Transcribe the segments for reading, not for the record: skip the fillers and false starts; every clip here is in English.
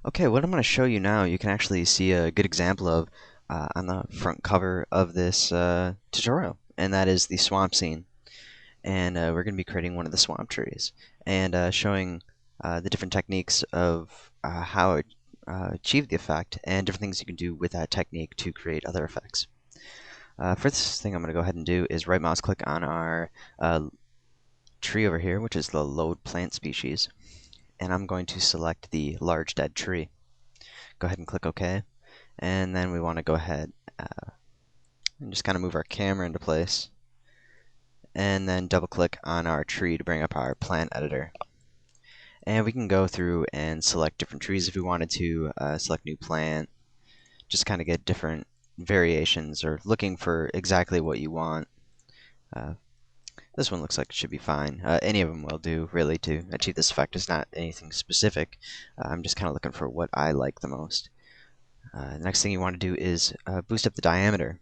Okay, what I'm going to show you now, you can actually see a good example of on the front cover of this tutorial, and that is the swamp scene. And we're going to be creating one of the swamp trees and showing the different techniques of how it achieve the effect and different things you can do with that technique to create other effects. First thing I'm going to go ahead and do is right mouse click on our tree over here, which is the load plant species, and I'm going to select the large dead tree. Go ahead and click OK. And then we want to go ahead and just kind of move our camera into place. And then double click on our tree to bring up our plant editor. And we can go through and select different trees if we wanted to, select new plant, just kind of get different variations or looking for exactly what you want. This one looks like it should be fine. Any of them will do, really, to achieve this effect. It's not anything specific. I'm just kind of looking for what I like the most. The next thing you want to do is boost up the diameter.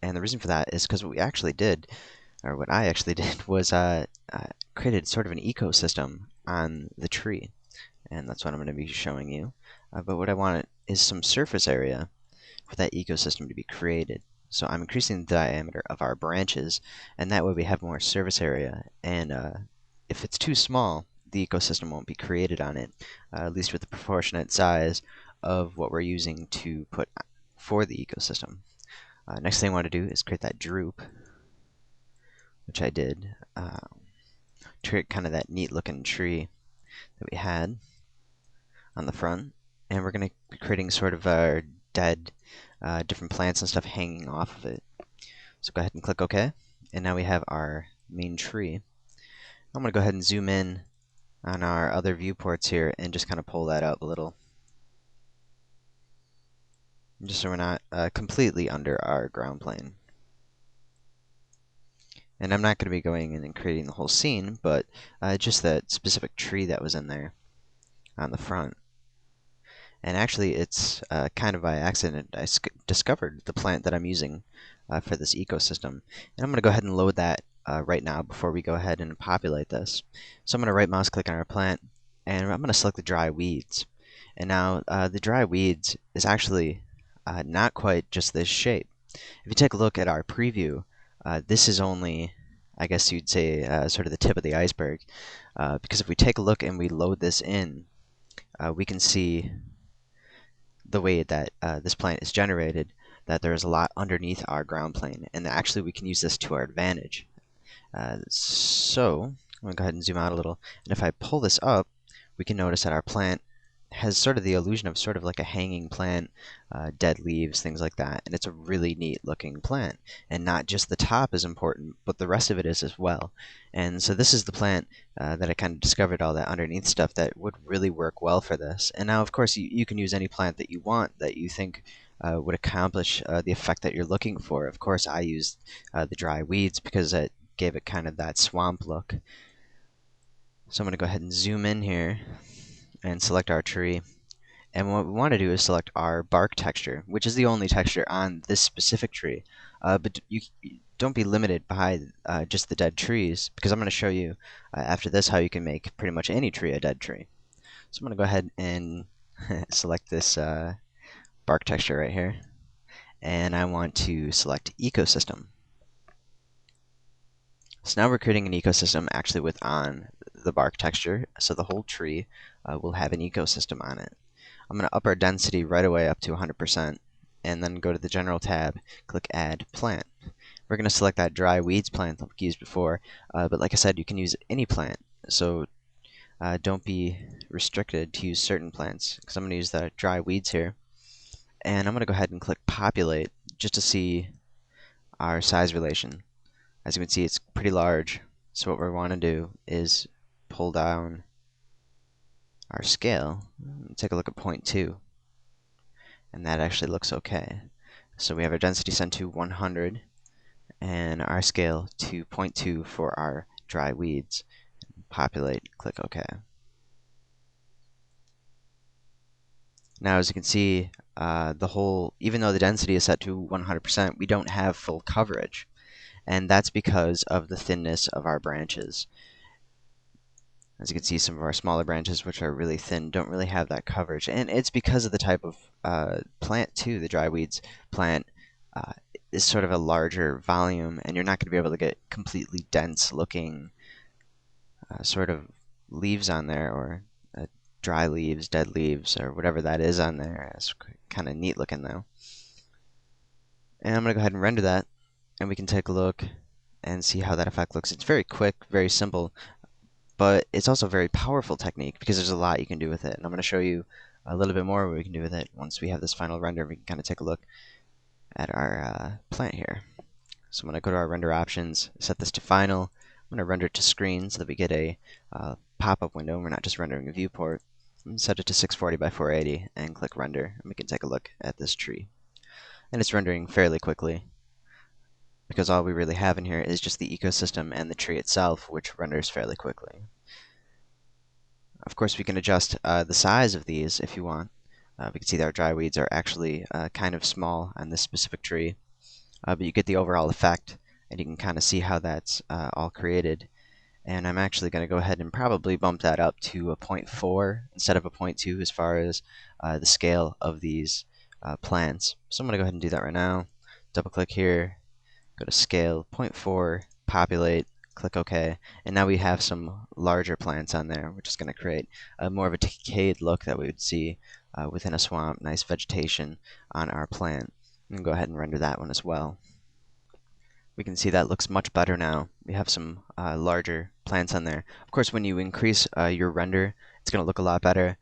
And the reason for that is because what we actually did, or what I actually did, was created sort of an ecosystem on the tree. And that's what I'm going to be showing you. But what I want is some surface area for that ecosystem to be created. So I'm increasing the diameter of our branches, and that way we have more surface area. And if it's too small, the ecosystem won't be created on it, at least with the proportionate size of what we're using to put for the ecosystem. Next thing I want to do is create that droop, which I did, to create kind of that neat looking tree that we had on the front. And we're going to be creating sort of our dead different plants and stuff hanging off of it. So go ahead and click OK. And now we have our main tree. I'm going to go ahead and zoom in on our other viewports here and just kind of pull that up a little, just so we're not completely under our ground plane. And I'm not going to be going in and creating the whole scene, but just that specific tree that was in there on the front. And actually, it's kind of by accident I discovered the plant that I'm using for this ecosystem. And I'm going to go ahead and load that right now before we go ahead and populate this. So I'm going to right mouse click on our plant, and I'm going to select the dry weeds. And now the dry weeds is actually not quite just this shape. If you take a look at our preview, this is only, I guess you'd say, sort of the tip of the iceberg. Because if we take a look and we load this in, we can see the way that this plant is generated, that there's a lot underneath our ground plane, and actually we can use this to our advantage. So I'm going to go ahead and zoom out a little, and if I pull this up, we can notice that our plant has sort of the illusion of sort of like a hanging plant, dead leaves, things like that, and it's a really neat looking plant. And not just the top is important, but the rest of it is as well. And so this is the plant that I kind of discovered all that underneath stuff that would really work well for this. And now, of course, you can use any plant that you want that you think would accomplish the effect that you're looking for. Of course, I used the dry weeds because it gave it kind of that swamp look. So I'm going to go ahead and zoom in here and select our tree. And what we want to do is select our bark texture, which is the only texture on this specific tree. But you don't be limited by just the dead trees, because I'm going to show you after this how you can make pretty much any tree a dead tree. So I'm going to go ahead and select this bark texture right here. And I want to select ecosystem. So now we're creating an ecosystem actually with on the bark texture, so the whole tree will have an ecosystem on it. I'm going to up our density right away up to 100%, and then go to the General tab, click Add Plant. We're going to select that dry weeds plant that we used before, but like I said, you can use any plant, so don't be restricted to use certain plants, because I'm going to use the dry weeds here. And I'm going to go ahead and click Populate just to see our size relation. As you can see, it's pretty large, so what we want to do is pull down our scale and take a look at 0.2, and that actually looks okay. So we have our density set to 100 and our scale to 0.2 for our dry weeds. Populate, click OK. Now as you can see, even though the density is set to 100%, we don't have full coverage, and that's because of the thinness of our branches. As you can see, some of our smaller branches, which are really thin, don't really have that coverage. And it's because of the type of plant, too. The dry weeds plant uh, is sort of a larger volume, and you're not going to be able to get completely dense looking sort of leaves on there, or dry leaves, dead leaves, or whatever that is on there. It's kind of neat looking, though. And I'm going to go ahead and render that, and we can take a look and see how that effect looks. It's very quick, very simple, but it's also a very powerful technique because there's a lot you can do with it. And I'm going to show you a little bit more what we can do with it once we have this final render. We can kind of take a look at our plant here. So I'm going to go to our render options, set this to final. I'm going to render it to screen so that we get a pop-up window and we're not just rendering a viewport. And set it to 640 by 480 and click render, and we can take a look at this tree. And it's rendering fairly quickly because all we really have in here is just the ecosystem and the tree itself, which renders fairly quickly. Of course, we can adjust the size of these if you want. We can see that our dry weeds are actually kind of small on this specific tree, but you get the overall effect, and you can kind of see how that's all created. And I'm actually going to go ahead and probably bump that up to a 0.4 instead of a 0.2 as far as the scale of these plants. So I'm going to go ahead and do that right now. Double click here, go to scale, 0.4, populate, click OK, and now we have some larger plants on there, which is going to create more of a decayed look that we would see within a swamp, nice vegetation on our plant. And go ahead and render that one as well. We can see that looks much better now. We have some larger plants on there. Of course, when you increase your render, it's going to look a lot better.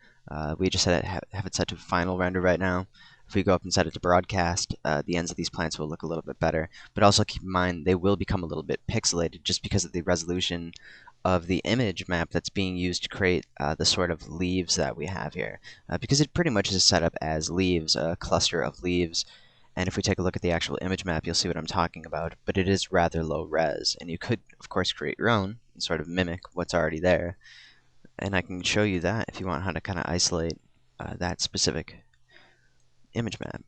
We just have it set to final render right now. If we go up and set it to broadcast, the ends of these plants will look a little bit better. But also keep in mind, they will become a little bit pixelated just because of the resolution of the image map that's being used to create the sort of leaves that we have here. Because it pretty much is set up as leaves, a cluster of leaves. And if we take a look at the actual image map, you'll see what I'm talking about. But it is rather low res, and you could, of course, create your own and sort of mimic what's already there. And I can show you that if you want how to kind of isolate that specific image map.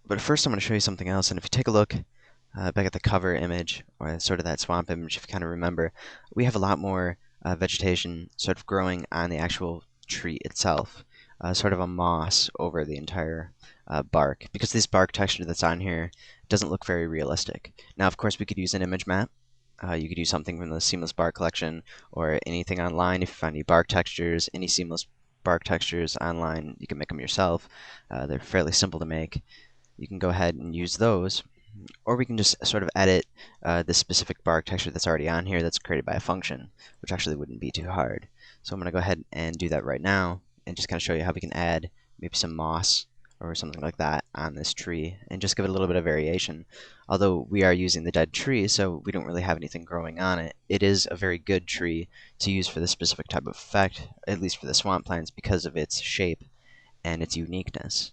But first I'm going to show you something else, and if you take a look back at the cover image, or sort of that swamp image, if you kind of remember, we have a lot more vegetation sort of growing on the actual tree itself, sort of a moss over the entire bark, because this bark texture that's on here doesn't look very realistic. Now, of course, we could use an image map. You could use something from the Seamless Bark collection, or anything online. If you find any bark textures, any seamless bark textures online, you can make them yourself. They're fairly simple to make. You can go ahead and use those, or we can just sort of edit this specific bark texture that's already on here that's created by a function, which actually wouldn't be too hard. So I'm going to go ahead and do that right now and just kind of show you how we can add maybe some moss or something like that on this tree and just give it a little bit of variation. Although we are using the dead tree, so we don't really have anything growing on it, it is a very good tree to use for this specific type of effect, at least for the swamp plants, because of its shape and its uniqueness.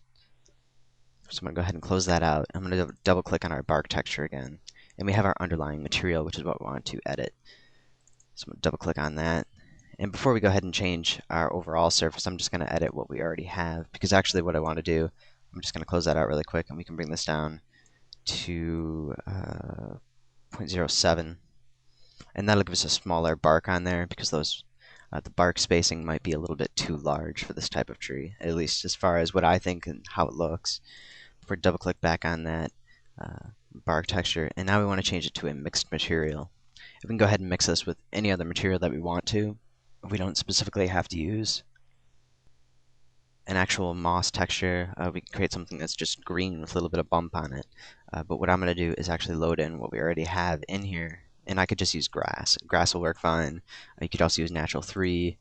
So I'm going to go ahead and close that out. I'm going to double click on our bark texture again. And we have our underlying material, which is what we want to edit. So I'm going to double click on that. And before we go ahead and change our overall surface, I'm just going to edit what we already have. Because actually what I want to do, I'm just going to close that out really quick, and we can bring this down to 0.07. And that'll give us a smaller bark on there, because those the bark spacing might be a little bit too large for this type of tree, at least as far as what I think and how it looks. If we double click back on that bark texture, and now we want to change it to a mixed material. We can go ahead and mix this with any other material that we want to. We don't specifically have to use an actual moss texture. We can create something that's just green with a little bit of bump on it. But what I'm going to do is actually load in what we already have in here. And I could just use grass. Grass will work fine. You could also use natural 3.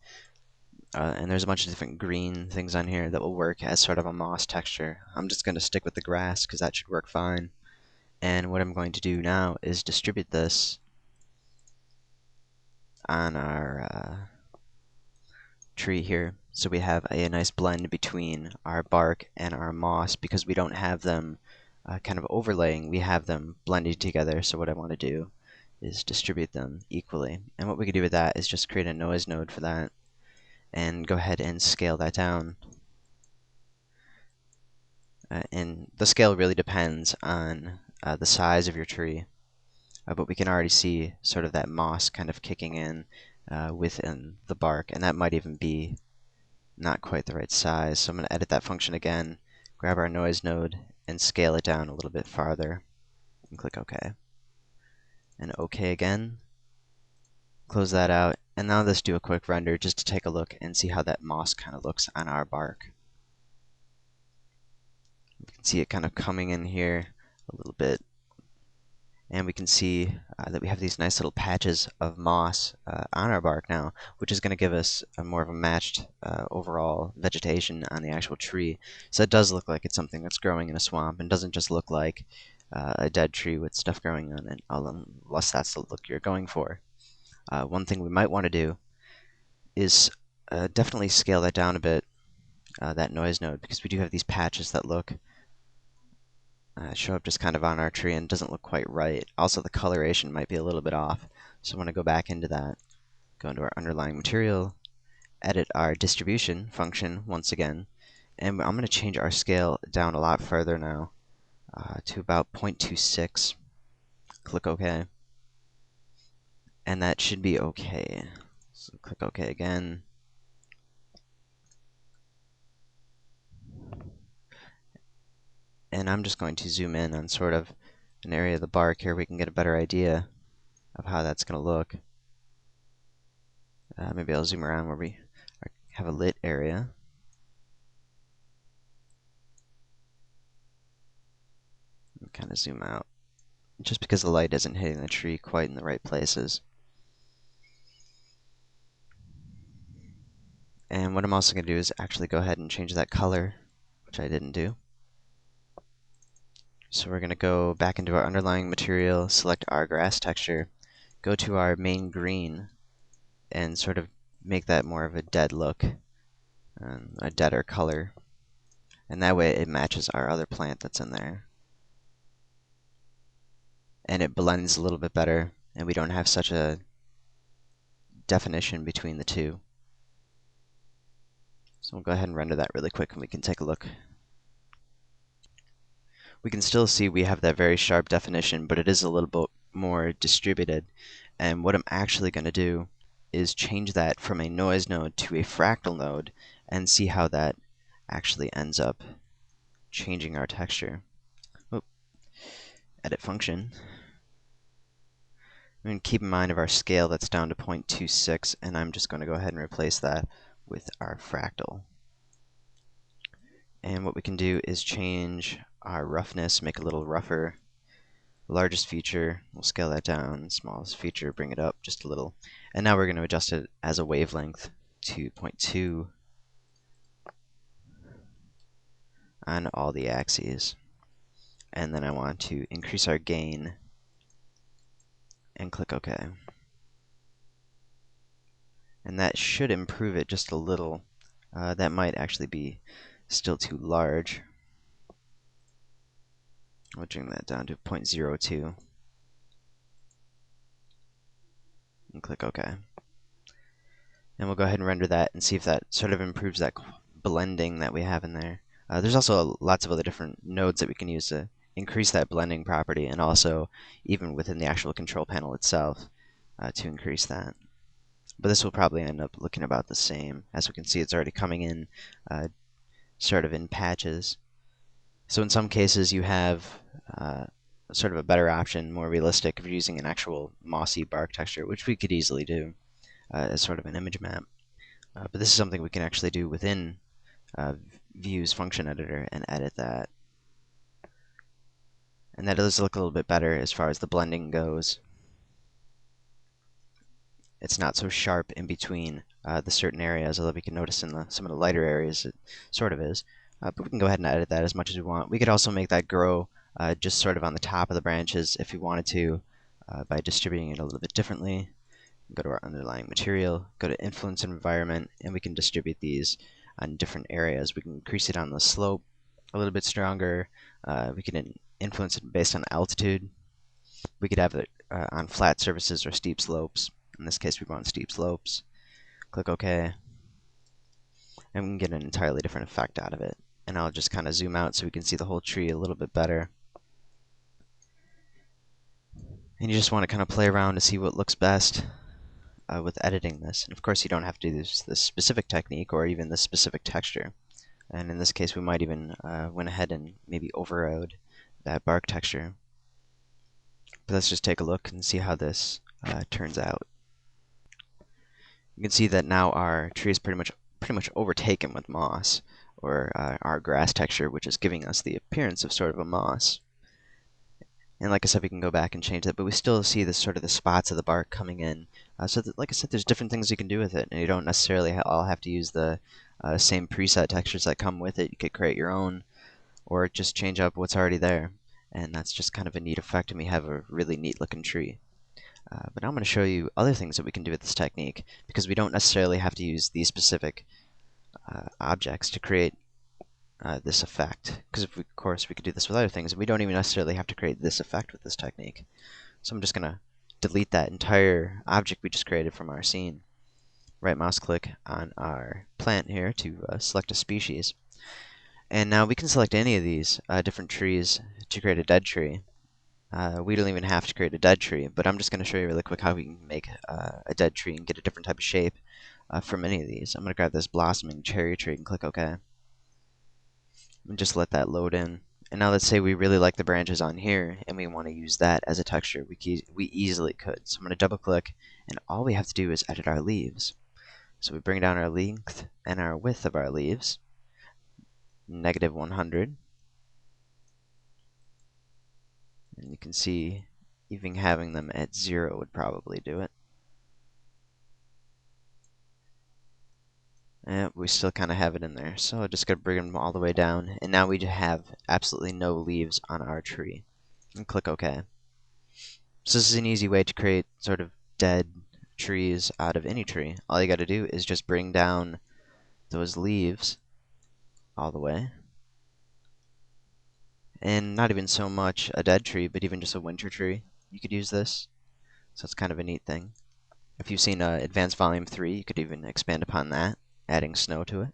And there's a bunch of different green things on here that will work as sort of a moss texture. I'm just going to stick with the grass because that should work fine. And what I'm going to do now is distribute this on our tree here. So we have a nice blend between our bark and our moss, because we don't have them kind of overlaying. We have them blended together. So what I want to do is distribute them equally. And what we can do with that is just create a noise node for that and go ahead and scale that down. And the scale really depends on the size of your tree. But we can already see sort of that moss kind of kicking in within the bark, and that might even be not quite the right size. So I'm going to edit that function again, grab our noise node, and scale it down a little bit farther, and click OK. And OK again. Close that out, and now let's do a quick render just to take a look and see how that moss kind of looks on our bark. You can see it kind of coming in here a little bit, and we can see that we have these nice little patches of moss on our bark now, which is going to give us a more of a matched overall vegetation on the actual tree. So it does look like it's something that's growing in a swamp and doesn't just look like a dead tree with stuff growing on it, unless that's the look you're going for. One thing we might want to do is definitely scale that down a bit, that noise node, because we do have these patches that look show up just kind of on our tree and doesn't look quite right. Also, the coloration might be a little bit off, so I want to go back into that, go into our underlying material, edit our distribution function once again, and I'm going to change our scale down a lot further now to about 0.26. Click OK, and that should be OK. So click OK again. And I'm just going to zoom in on sort of an area of the bark here. We can get a better idea of how that's going to look. Maybe I'll zoom around where we have a lit area. And kind of zoom out, just because the light isn't hitting the tree quite in the right places. And what I'm also going to do is actually go ahead and change that color, which I didn't do. So we're going to go back into our underlying material, select our grass texture, go to our main green, and sort of make that more of a dead look, a deader color. And that way it matches our other plant that's in there. And it blends a little bit better, and we don't have such a definition between the two. So we'll go ahead and render that really quick and we can take a look. We can still see we have that very sharp definition, but it is a little bit more distributed. And what I'm actually going to do is change that from a noise node to a fractal node and see how that actually ends up changing our texture. Oop. Edit function. And keep in mind of our scale that's down to 0.26, and I'm just going to go ahead and replace that with our fractal. And what we can do is change our roughness, make it a little rougher. Largest feature, we'll scale that down. Smallest feature, bring it up just a little. And now we're going to adjust it as a wavelength to 0.2 on all the axes. And then I want to increase our gain and click OK. And that should improve it just a little. That might actually be still too large. We'll bring that down to 0.02 and click OK. And we'll go ahead and render that and see if that sort of improves that blending that we have in there. There's also lots of other different nodes that we can use to increase that blending property, and also even within the actual control panel itself to increase that. But this will probably end up looking about the same. As we can see, it's already coming in sort of in patches. So in some cases you have sort of a better option, more realistic, if you're using an actual mossy bark texture, which we could easily do as sort of an image map. But this is something we can actually do within Vue's function editor and edit that. And that does look a little bit better as far as the blending goes. It's not so sharp in between the certain areas, although we can notice in some of the lighter areas it sort of is. But we can go ahead and edit that as much as we want. We could also make that grow just sort of on the top of the branches if we wanted to by distributing it a little bit differently. Go to our underlying material, go to influence environment, and we can distribute these on different areas. We can increase it on the slope a little bit stronger. We can influence it based on altitude. We could have it on flat surfaces or steep slopes. In this case, we want steep slopes. Click OK. And we can get an entirely different effect out of it. And I'll just kind of zoom out so we can see the whole tree a little bit better. And you just want to kind of play around to see what looks best. with editing this. And of course, you don't have to do this specific technique or even this specific texture. And in this case, we might even went ahead and maybe overrode that bark texture. But let's just take a look and see how this turns out. You can see that now our tree is pretty much overtaken with moss, or our grass texture, which is giving us the appearance of sort of a moss. And like I said, we can go back and change that, but we still see this sort of the spots of the bark coming in. So that, like I said, there's different things you can do with it, and you don't necessarily all have to use the same preset textures that come with it. You could create your own, or just change up what's already there. And that's just kind of a neat effect, and we have a really neat looking tree. But now I'm going to show you other things that we can do with this technique, because we don't necessarily have to use these specific objects to create this effect. Because of course we could do this with other things, and we don't even necessarily have to create this effect with this technique. So I'm just going to delete that entire object we just created from our scene. Right mouse click on our plant here to select a species. And now we can select any of these different trees to create a dead tree. We don't even have to create a dead tree, but I'm just going to show you really quick how we can make a dead tree and get a different type of shape from any of these. I'm going to grab this blossoming cherry tree and click OK. And just let that load in. And now let's say we really like the branches on here and we want to use that as a texture. We easily could. So I'm going to double click, and all we have to do is edit our leaves. So we bring down our length and our width of our leaves, -100. And you can see even having them at 0 would probably do it. And we still kind of have it in there. So I'm just going to bring them all the way down. And now we have absolutely no leaves on our tree. And click OK. So this is an easy way to create sort of dead trees out of any tree. All you got to do is just bring down those leaves all the way. And not even so much a dead tree, but even just a winter tree. You could use this. So it's kind of a neat thing. If you've seen Advanced Volume 3, you could even expand upon that, adding snow to it.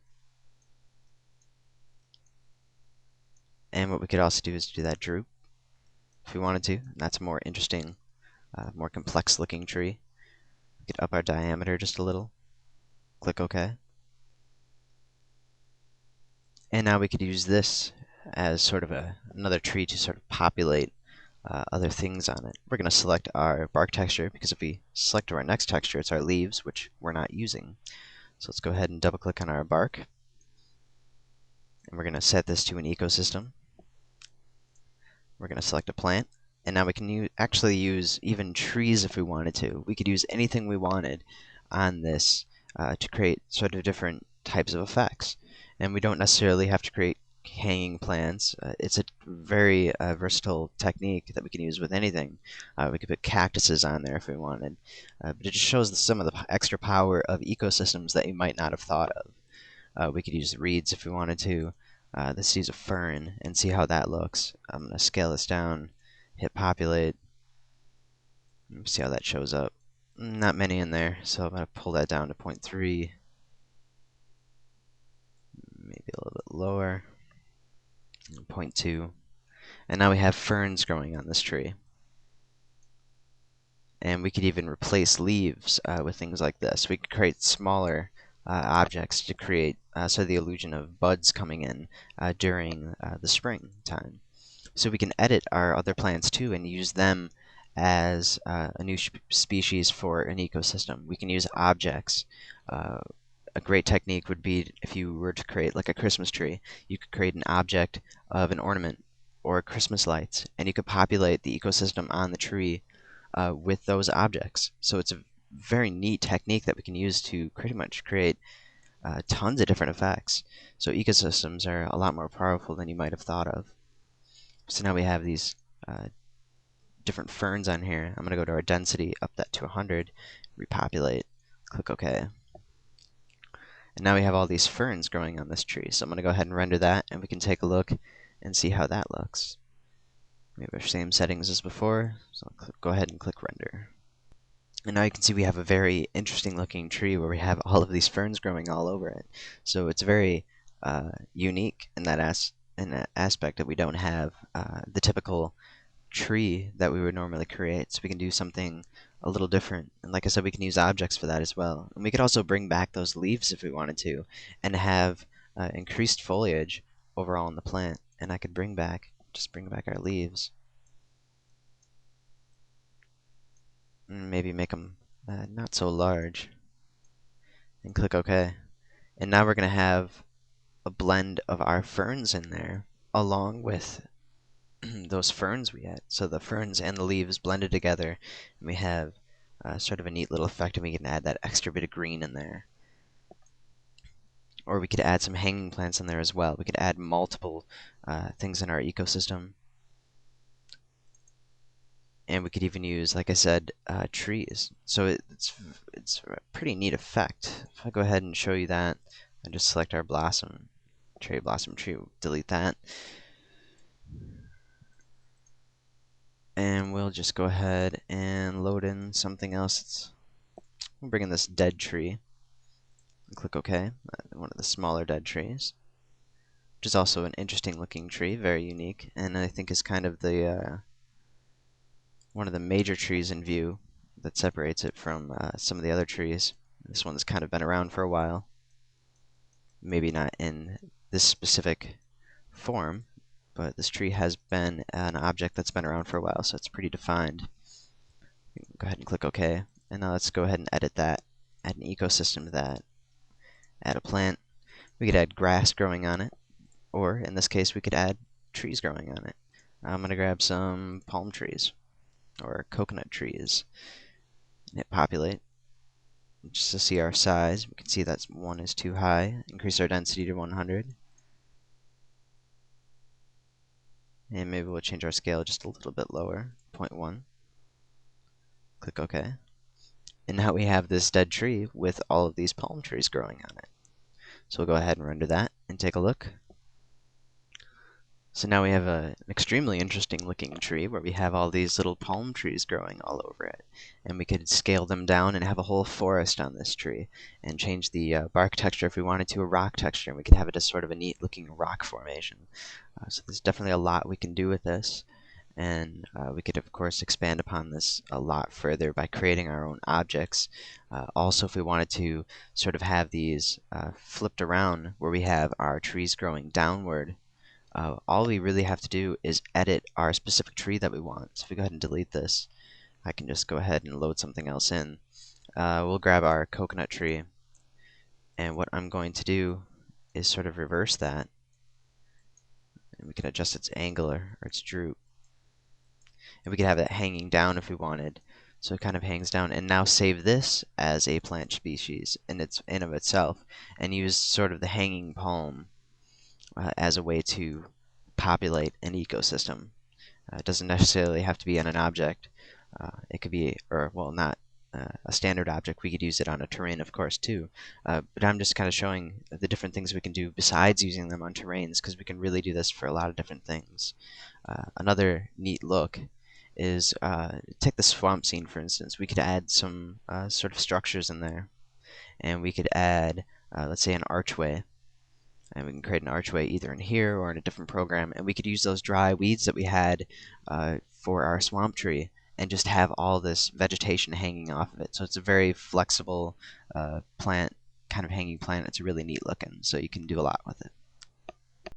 And what we could also do is do that droop, if we wanted to. And that's a more interesting, more complex looking tree. We could up our diameter just a little. Click OK. And now we could use this as sort of another tree to sort of populate other things on it. We're going to select our bark texture, because if we select our next texture, it's our leaves, which we're not using. So let's go ahead and double click on our bark. And we're going to set this to an ecosystem. We're going to select a plant. And now we can actually use even trees if we wanted to. We could use anything we wanted on this to create sort of different types of effects. And we don't necessarily have to create hanging plants. It's a very versatile technique that we can use with anything. We could put cactuses on there if we wanted. But it just shows some of the extra power of ecosystems that you might not have thought of. We could use reeds if we wanted to. Let's use a fern and see how that looks. I'm going to scale this down, hit populate, see how that shows up. Not many in there, so I'm going to pull that down to 0.3, maybe a little bit lower, 0.2. And now we have ferns growing on this tree. And we could even replace leaves with things like this. We could create smaller objects to create sort of the illusion of buds coming in during the spring time. So we can edit our other plants too and use them as a new species for an ecosystem. We can use objects. A great technique would be if you were to create like a Christmas tree. You could create an object of an ornament or Christmas lights, and you could populate the ecosystem on the tree with those objects. So it's a very neat technique that we can use to pretty much create tons of different effects. So ecosystems are a lot more powerful than you might have thought of. So now we have these different ferns on here. I'm going to go to our density, up that to 100, repopulate, click OK. And now we have all these ferns growing on this tree. So I'm going to go ahead and render that, and we can take a look and see how that looks. We have our same settings as before, so I'll go ahead and click render. And now you can see we have a very interesting looking tree where we have all of these ferns growing all over it. So it's very unique in that aspect that we don't have the typical tree that we would normally create. So we can do something a little different. And like I said, we can use objects for that as well. And we could also bring back those leaves if we wanted to, and have increased foliage overall in the plant. And I could just bring back our leaves. And maybe make them not so large. And click OK. And now we're going to have a blend of our ferns in there, along with those ferns we had. So the ferns and the leaves blended together, and we have sort of a neat little effect, and we can add that extra bit of green in there. Or we could add some hanging plants in there as well. We could add multiple things in our ecosystem. And we could even use, like I said, trees. So it's a pretty neat effect. If I go ahead and show you that, I just select our cherry blossom tree, delete that. And we'll just go ahead and load in something else. We'll bring in this dead tree. And click OK, one of the smaller dead trees, which is also an interesting looking tree, very unique, and I think is kind of the one of the major trees in view that separates it from some of the other trees. This one's kind of been around for a while. Maybe not in this specific form, but this tree has been an object that's been around for a while, so it's pretty defined. Go ahead and click OK. And now let's go ahead and edit that. Add an ecosystem to that. Add a plant. We could add grass growing on it, or in this case, we could add trees growing on it. I'm going to grab some palm trees or coconut trees and hit populate. Just to see our size, we can see that one is too high. Increase our density to 100. And maybe we'll change our scale just a little bit lower, 0.1. Click OK. And now we have this dead tree with all of these palm trees growing on it. So we'll go ahead and render that and take a look. So now we have an extremely interesting looking tree where we have all these little palm trees growing all over it. And we could scale them down and have a whole forest on this tree and change the bark texture if we wanted to a rock texture. And we could have it as sort of a neat looking rock formation. So there's definitely a lot we can do with this. And we could, of course, expand upon this a lot further by creating our own objects. Also, if we wanted to sort of have these flipped around where we have our trees growing downward, all we really have to do is edit our specific tree that we want. So if we go ahead and delete this, I can just go ahead and load something else in. We'll grab our coconut tree, and what I'm going to do is sort of reverse that. And we can adjust its angle or its droop. And we could have that hanging down if we wanted. So it kind of hangs down. And now save this as a plant species in of itself, and use sort of the hanging palm as a way to populate an ecosystem. It doesn't necessarily have to be on an object. It could be, or well, not a standard object. We could use it on a terrain, of course, too. But I'm just kind of showing the different things we can do besides using them on terrains, because we can really do this for a lot of different things. Another neat look is take the swamp scene, for instance. We could add some sort of structures in there, and we could add, let's say, an archway. And we can create an archway either in here or in a different program, and we could use those dry weeds that we had for our swamp tree and just have all this vegetation hanging off of it. So it's a very flexible plant, kind of hanging plant. It's really neat looking, so you can do a lot with it.